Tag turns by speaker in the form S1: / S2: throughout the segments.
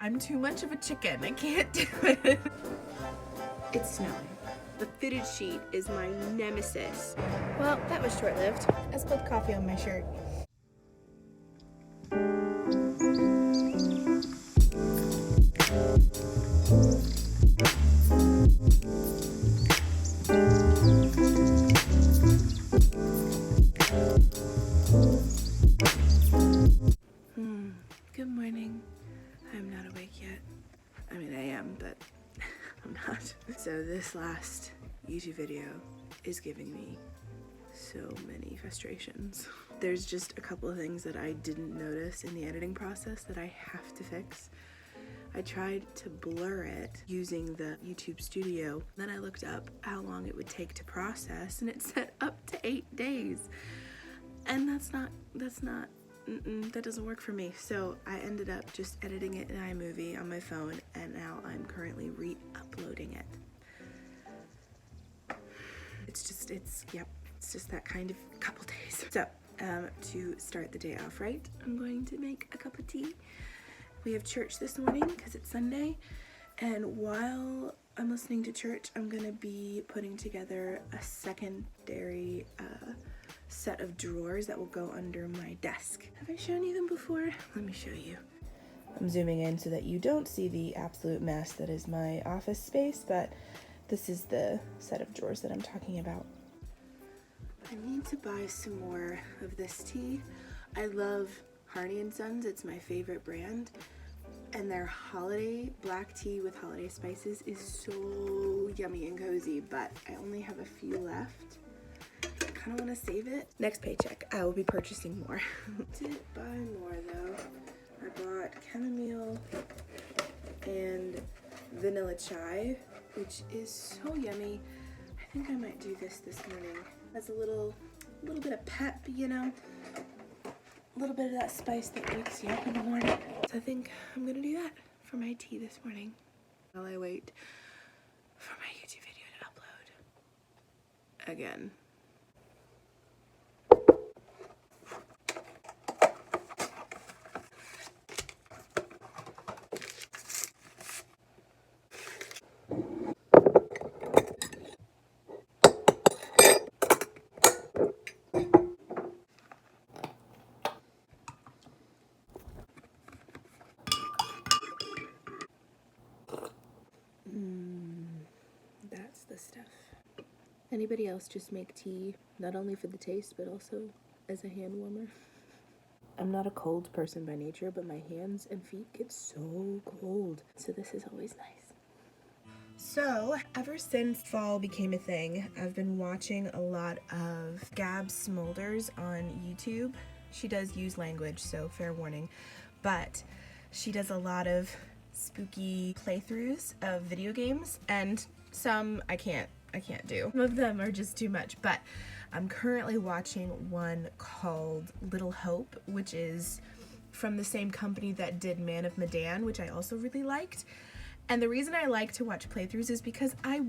S1: I'm too much of a chicken. I can't do it.
S2: It's snowing. The fitted sheet is my nemesis.
S1: Well, that was short-lived. I spilled coffee on my shirt. Good morning. I'm not awake yet. I mean, I am, but I'm not. So this last YouTube video is giving me so many frustrations. There's just a couple of things that I didn't notice in the editing process that I have to fix. I tried to blur it using the YouTube Studio. Then I looked up how long it would take to process, and it said up to 8 days. And that doesn't work for me. So I ended up just editing it in iMovie on my phone, and now I'm currently re-uploading it. It's just that kind of couple days. So to start the day off right, I'm going to make a cup of tea. We have church this morning because it's Sunday, and while I'm listening to church, I'm gonna be putting together a secondary set of drawers that will go under my desk. Have I shown you them before? Let me show you. I'm zooming in so that you don't see the absolute mess that is my office space, but this is the set of drawers that I'm talking about. I need to buy some more of this tea. I love Harney & Sons, it's my favorite brand, and their holiday black tea with holiday spices is so yummy and cozy, but I only have a few left. I kind of want to save it. Next paycheck, I will be purchasing more. Did buy more though. I bought chamomile and vanilla chai, which is so yummy. I think I might do this morning. Has a little bit of pep, you know? A little bit of that spice that wakes you up in the morning. So I think I'm gonna do that for my tea this morning while I wait for my YouTube video to upload again. That's the stuff. Anybody else just make tea, not only for the taste, but also as a hand warmer? I'm not a cold person by nature, but my hands and feet get so cold. So this is always nice. So, ever since fall became a thing, I've been watching a lot of Gab Smulders on YouTube. She does use language, so fair warning. But she does a lot of spooky playthroughs of video games, and some I can't do. Some of them are just too much, but I'm currently watching one called Little Hope, which is from the same company that did Man of Medan, which I also really liked. And the reason I like to watch playthroughs is because I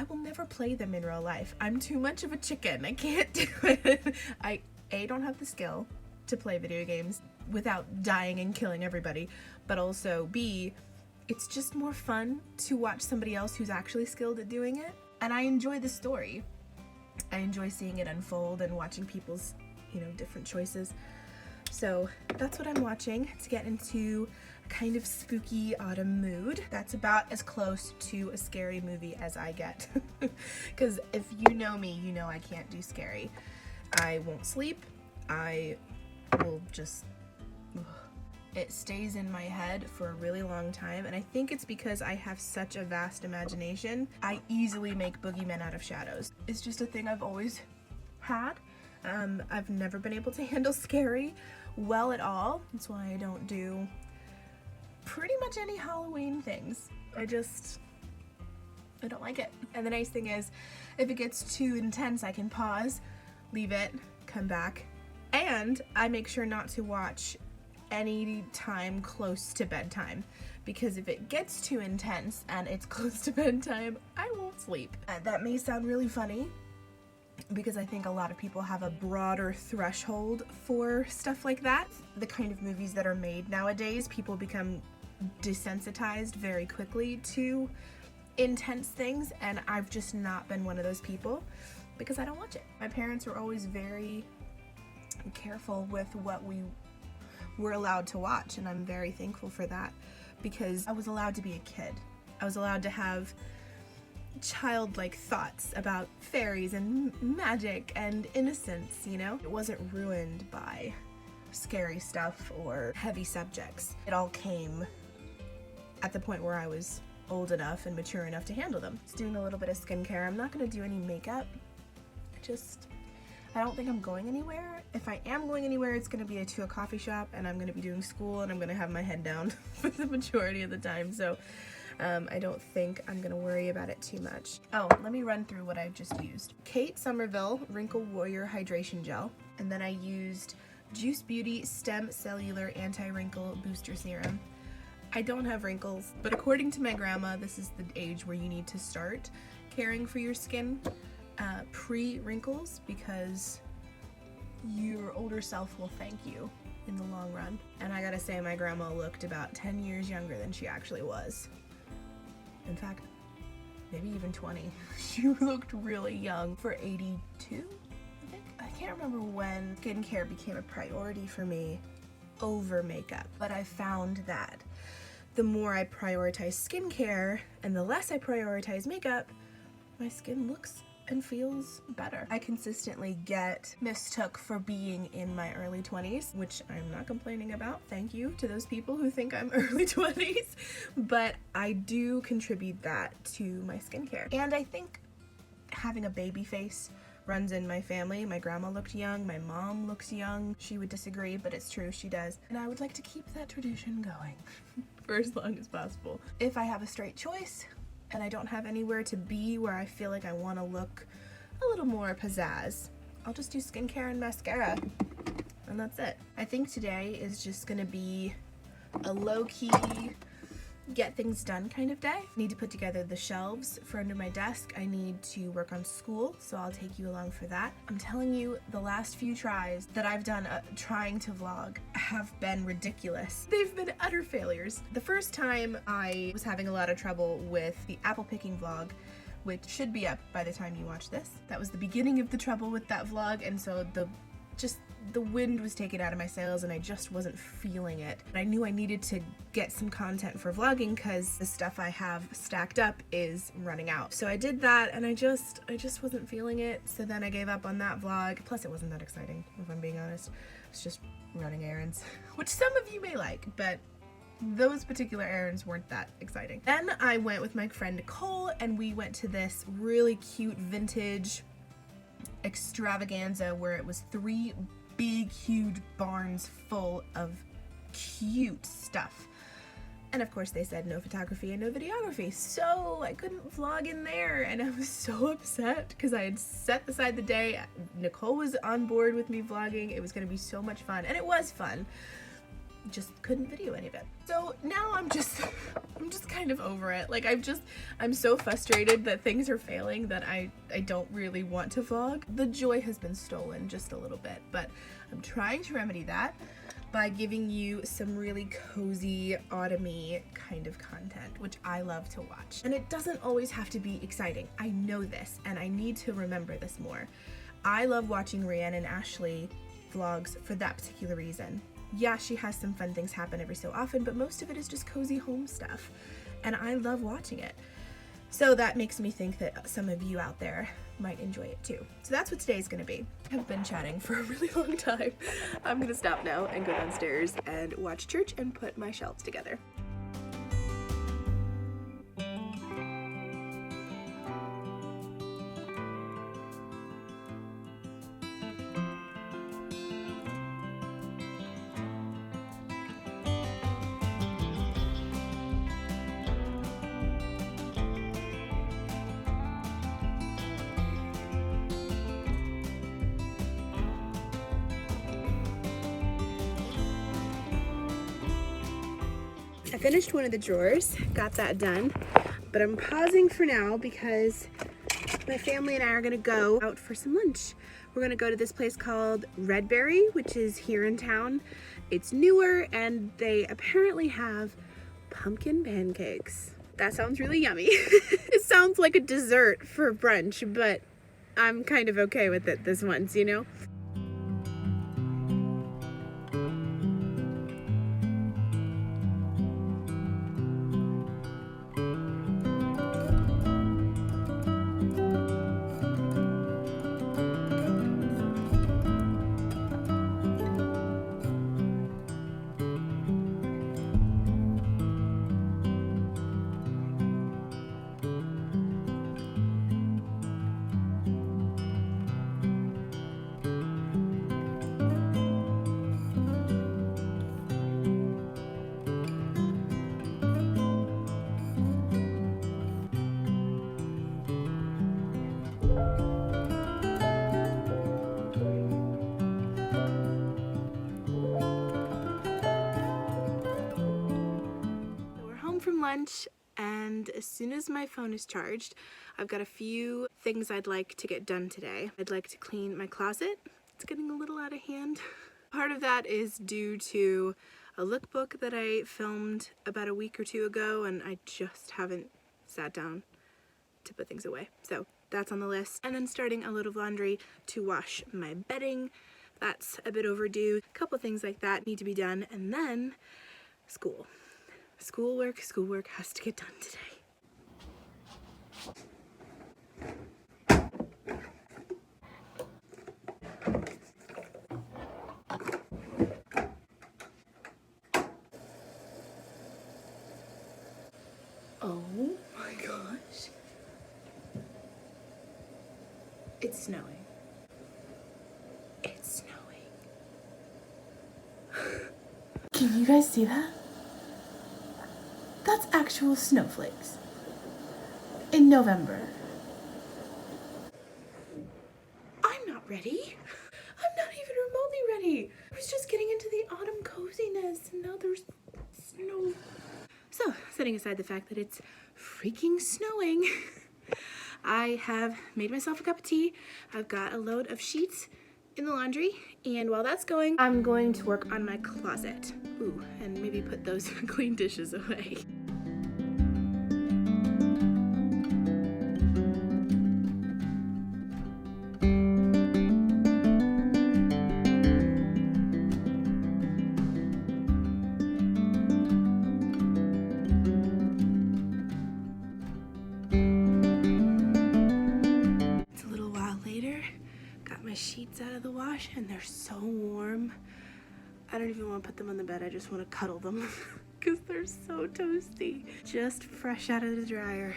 S1: will never play them in real life. I'm too much of a chicken. I can't do it. I don't have the skill to play video games without dying and killing everybody, but also B, it's just more fun to watch somebody else who's actually skilled at doing it. And I enjoy the story. I enjoy seeing it unfold and watching people's, different choices. So that's what I'm watching to get into a kind of spooky autumn mood. That's about as close to a scary movie as I get. Because if you know me, you know I can't do scary. I won't sleep. I will just... It stays in my head for a really long time, and I think it's because I have such a vast imagination. I easily make boogeymen out of shadows. It's just a thing I've always had. I've never been able to handle scary well at all. That's why I don't do pretty much any Halloween things. I don't like it. And the nice thing is, if it gets too intense, I can pause, leave it, come back, and I make sure not to watch any time close to bedtime, because if it gets too intense and it's close to bedtime, I won't sleep. That may sound really funny because I think a lot of people have a broader threshold for stuff like that. The kind of movies that are made nowadays, people become
S2: desensitized very quickly to intense things, and I've just not been one of those people because I don't watch it. My parents were always very careful with what we were allowed to watch, and I'm very thankful for that because I was allowed to be a kid. I was allowed to have childlike thoughts about fairies and magic and innocence, you know? It wasn't ruined by scary stuff or heavy subjects. It all came at the point where I was old enough and mature enough to handle them. Just doing a little bit of skincare. I'm not gonna do any makeup. I don't think I'm going anywhere. If I am going anywhere, it's gonna be to a coffee shop, and I'm gonna be doing school, and I'm gonna have my head down for the majority of the time. So I don't think I'm gonna worry about it too much. Oh, let me run through what I've just used. Kate Somerville Wrinkle Warrior Hydration Gel, and then I used Juice Beauty Stem Cellular Anti-Wrinkle Booster Serum. I don't have wrinkles, but according to my grandma, this is the age where you need to start caring for your skin pre-wrinkles, because your older self will thank you in the long run. And I gotta say, my grandma looked about 10 years younger than she actually was. In fact, maybe even 20. She looked really young for 82, I think. I can't remember when skincare became a priority for me over makeup, but I found that the more I prioritize skincare and the less I prioritize makeup, my skin looks and feels better. I consistently get mistook for being in my early 20s, which I'm not complaining about. Thank you to those people who think I'm early 20s, but I do contribute that to my skincare. And I think having a baby face runs in my family. My grandma looked young, my mom looks young. She would disagree, but it's true, she does. And I would like to keep that tradition going for as long as possible. If I have a straight choice, and I don't have anywhere to be where I feel like I want to look a little more pizzazz, I'll just do skincare and mascara, and that's it. I think today is just gonna be a low-key, get things done kind of day. I need to put together the shelves for under my desk. I need to work on school, so I'll take you along for that. I'm telling you, the last few tries that I've done trying to vlog have been ridiculous. They've been utter failures. The first time I was having a lot of trouble with the apple picking vlog, which should be up by the time you watch this. That was the beginning of the trouble with that vlog, and so the wind was taken out of my sails and I just wasn't feeling it. I knew I needed to get some content for vlogging because the stuff I have stacked up is running out. So I did that, and I just wasn't feeling it. So then I gave up on that vlog. Plus it wasn't that exciting, if I'm being honest. It's just running errands, which some of you may like, but those particular errands weren't that exciting. Then I went with my friend Nicole, and we went to this really cute vintage extravaganza where it was 3 big huge barns full of cute stuff, and of course they said no photography and no videography, so I couldn't vlog in there, and I was so upset because I had set aside the day. Nicole was on board with me vlogging. It was going to be so much fun, and it was fun, just couldn't video any of it. So now I'm just kind of over it. Like I'm so frustrated that things are failing that I don't really want to vlog. The joy has been stolen just a little bit, but I'm trying to remedy that by giving you some really cozy autumn-y kind of content, which I love to watch. And it doesn't always have to be exciting. I know this, and I need to remember this more. I love watching Rhiannon and Ashley vlogs for that particular reason. Yeah, she has some fun things happen every so often, but most of it is just cozy home stuff, and I love watching it. So that makes me think that some of you out there might enjoy it too. So that's what today's gonna be. I've been chatting for a really long time. I'm gonna stop now and go downstairs and watch church and put my shelves together. I finished one of the drawers, got that done, but I'm pausing for now because my family and I are gonna go out for some lunch. We're gonna go to this place called Redberry, which is here in town. It's newer, and they apparently have pumpkin pancakes. That sounds really yummy. It sounds like a dessert for brunch, but I'm kind of okay with it this once, you know? From lunch, and as soon as my phone is charged, I've got a few things I'd like to get done today. I'd like to clean my closet. It's getting a little out of hand. Part of that is due to a lookbook that I filmed about a week or two ago, and I just haven't sat down to put things away. So that's on the list. And then starting a load of laundry to wash my bedding. That's a bit overdue. A couple things like that need to be done, and then school. Schoolwork has to get done today. Oh my gosh. It's snowing. It's snowing. Can you guys see that? That's actual snowflakes in November. I'm not ready. I'm not even remotely ready. I was just getting into the autumn coziness, and now there's snow. So, setting aside the fact that it's freaking snowing, I have made myself a cup of tea. I've got a load of sheets in the laundry, and while that's going, I'm going to work on my closet. Ooh, and maybe put those clean dishes away. Sheets out of the wash, and they're so warm. I don't even want to put them on the bed. I just want to cuddle them because they're so toasty. Just fresh out of the dryer.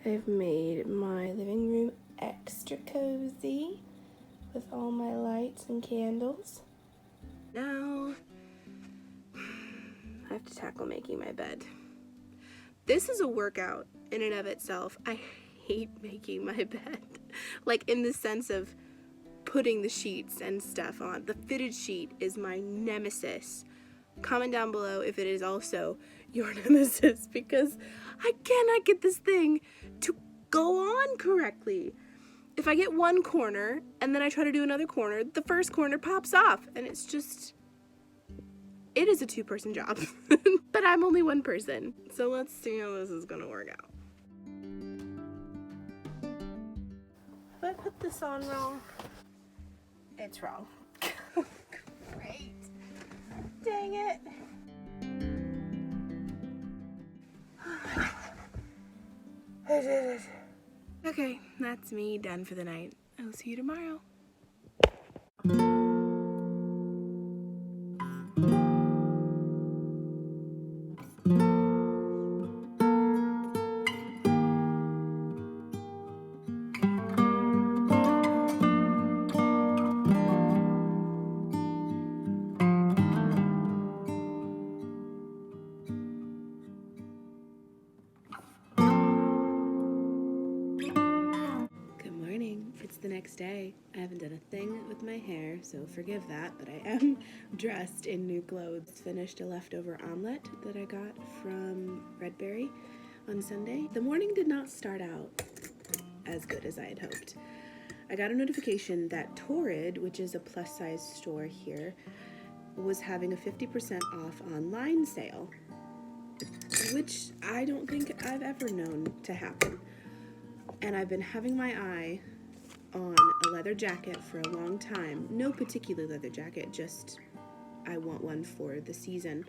S2: I've made my living room extra cozy with all my lights and candles. Now I have to tackle making my bed. This is a workout in and of itself. I hate making my bed. Like, in the sense of putting the sheets and stuff on. The fitted sheet is my nemesis. Comment down below if it is also your nemesis, because I cannot get this thing to go on correctly. If I get one corner and then I try to do another corner, the first corner pops off, and it's just, it is a two-person job. But I'm only one person, so let's see how this is gonna work out. If I put this on wrong, it's wrong. Great. Dang it. I did it. Okay, that's me done for the night. I'll see you tomorrow. The next day. I haven't done a thing with my hair, so forgive that, but I am dressed in new clothes. Finished a leftover omelet that I got from Redberry on Sunday. The morning did not start out as good as I had hoped. I got a notification that Torrid, which is a plus-size store here, was having a 50% off online sale. which I don't think I've ever known to happen. And I've been having my eye on a leather jacket for a long time. No particular leather jacket, just I want one for the season.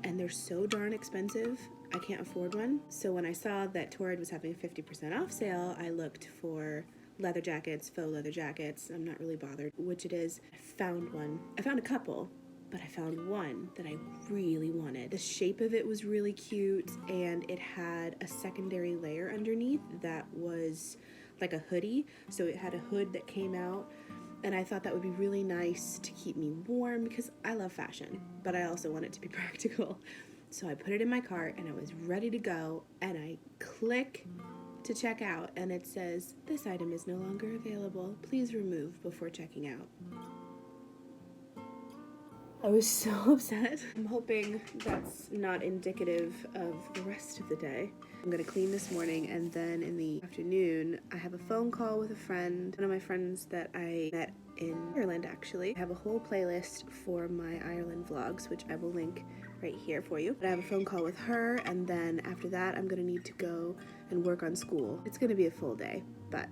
S2: And they're so darn expensive, I can't afford one. So when I saw that Torrid was having a 50% off sale, I looked for leather jackets, faux leather jackets. I'm not really bothered which it is. I found one. I found a couple, but I found one that I really wanted. The shape of it was really cute, and it had a secondary layer underneath that was like a hoodie. So it had a hood that came out, and I thought that would be really nice to keep me warm because I love fashion, but I also want it to be practical. So I put it in my cart and I was ready to go, and I click to check out, and it says, "This item is no longer available. Please remove before checking out." I was so upset. I'm hoping that's not indicative of the rest of the day. I'm gonna clean this morning, and then in the afternoon, I have a phone call with a friend, one of my friends that I met in Ireland, actually. I have a whole playlist for my Ireland vlogs, which I will link right here for you. But I have a phone call with her, and then after that, I'm gonna need to go and work on school. It's gonna be a full day, but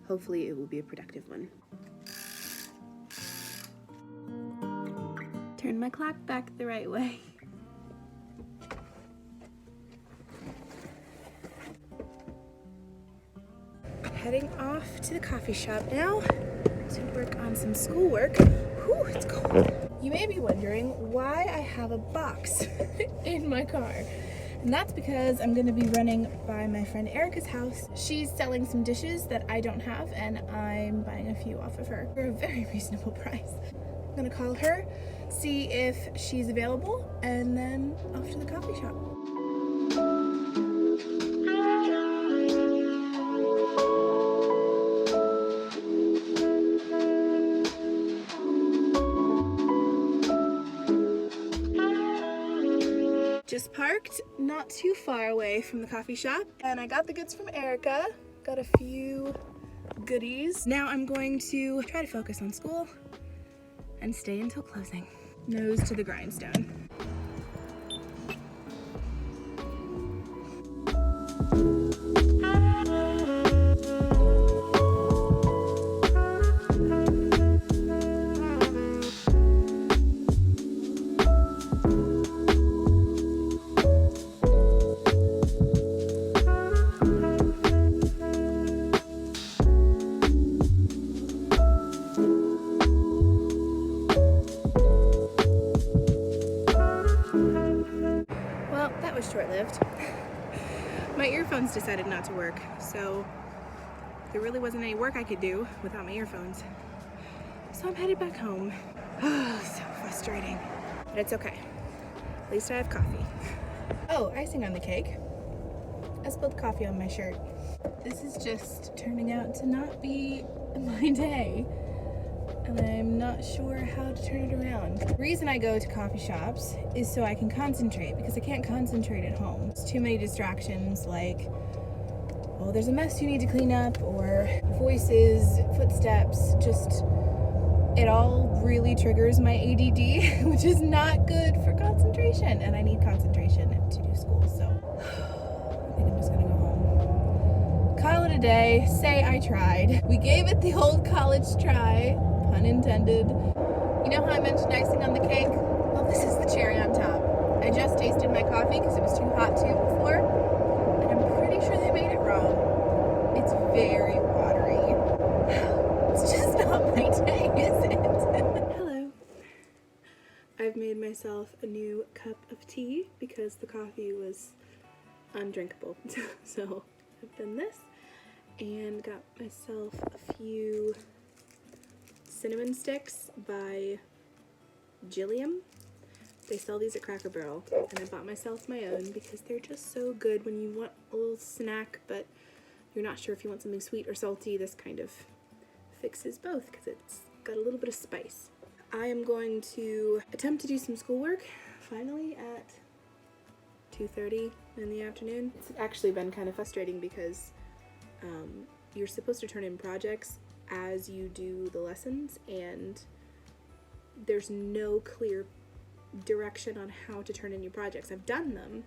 S2: hopefully it will be a productive one. Turn my clock back the right way. Heading off to the coffee shop now to work on some schoolwork. Whew, it's cold. You may be wondering why I have a box in my car. And that's because I'm gonna be running by my friend Erica's house. She's selling some dishes that I don't have, and I'm buying a few off of her for a very reasonable price. I'm gonna call her, see if she's available, and then off to the coffee shop. Just parked not too far away from the coffee shop, and I got the goods from Erica. Got a few goodies. Now I'm going to try to focus on school and stay until closing. Nose to the grindstone. Short-lived. My earphones decided not to work, so there really wasn't any work I could do without my earphones. So I'm headed back home. Oh, so frustrating. But it's okay. At least I have coffee. Oh, icing on the cake. I spilled coffee on my shirt. This is just turning out to not be my day, and I'm not sure how to turn it around. The reason I go to coffee shops is so I can concentrate, because I can't concentrate at home. There's too many distractions, like, oh, there's a mess you need to clean up, or voices, footsteps, just, it all really triggers my ADD, which is not good for concentration, and I need concentration to do school, so I think I'm just gonna go home. Call it a day, say I tried. We gave it the old college try. Pun intended. You know how I mentioned icing on the cake? Well, this is the cherry on top. I just tasted my coffee because it was too hot to before, and I'm pretty sure they made it wrong. It's very watery. It's just not my day, is it? Hello. I've made myself a new cup of tea because the coffee was undrinkable. So I've done this and got myself a few cinnamon sticks by Gilliam. They sell these at Cracker Barrel, and I bought myself my own because they're just so good when you want a little snack but you're not sure if you want something sweet or salty. This kind of fixes both because it's got a little bit of spice. I am going to attempt to do some schoolwork finally at 2:30 in the afternoon. It's actually been kind of frustrating because you're supposed to turn in projects as you do the lessons, and there's no clear direction on how to turn in your projects. I've done them,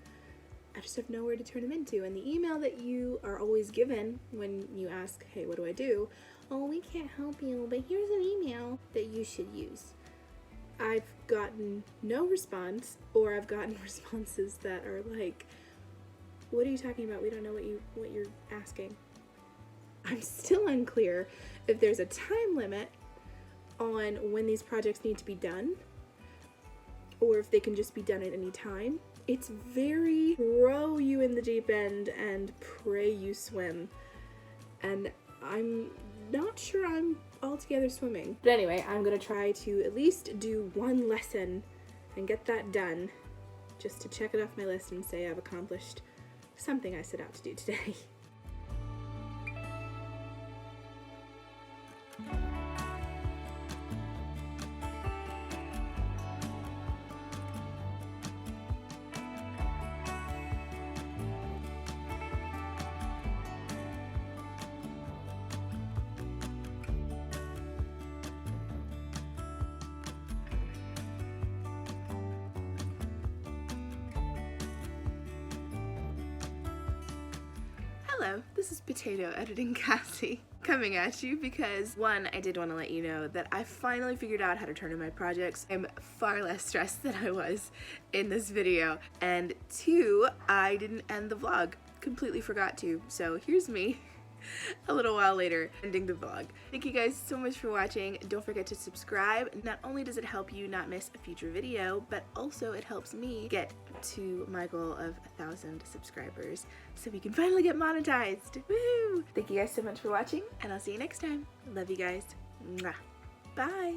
S1: I just have nowhere to turn them into. And the email that you are always given when you ask, hey, what do I do? Oh, we can't help you, but here's an email that you should use. I've gotten no response, or I've gotten responses that are like, what are you talking about? We don't know what you're asking. I'm still unclear if there's a time limit on when these projects need to be done, or if they can just be done at any time. It's very throw you in the deep end and pray you swim. And I'm not sure I'm altogether swimming. But anyway, I'm gonna try to at least do one lesson and get that done, just to check it off my list and say I've accomplished something I set out to do today. Hello, this is Potato Editing Cassie coming at you because, one, I did want to let you know that I finally figured out how to turn in my projects. I'm far less stressed than I was in this video. And two, I didn't end the vlog. Completely forgot to. So here's me a little while later ending the vlog. Thank you guys so much for watching. Don't forget to subscribe. Not only does it help you not miss a future video, but also it helps me get to my goal of 1,000 subscribers so we can finally get monetized. Woohoo! Thank you guys so much for watching, and I'll see you next time. Love you guys. Mwah. Bye!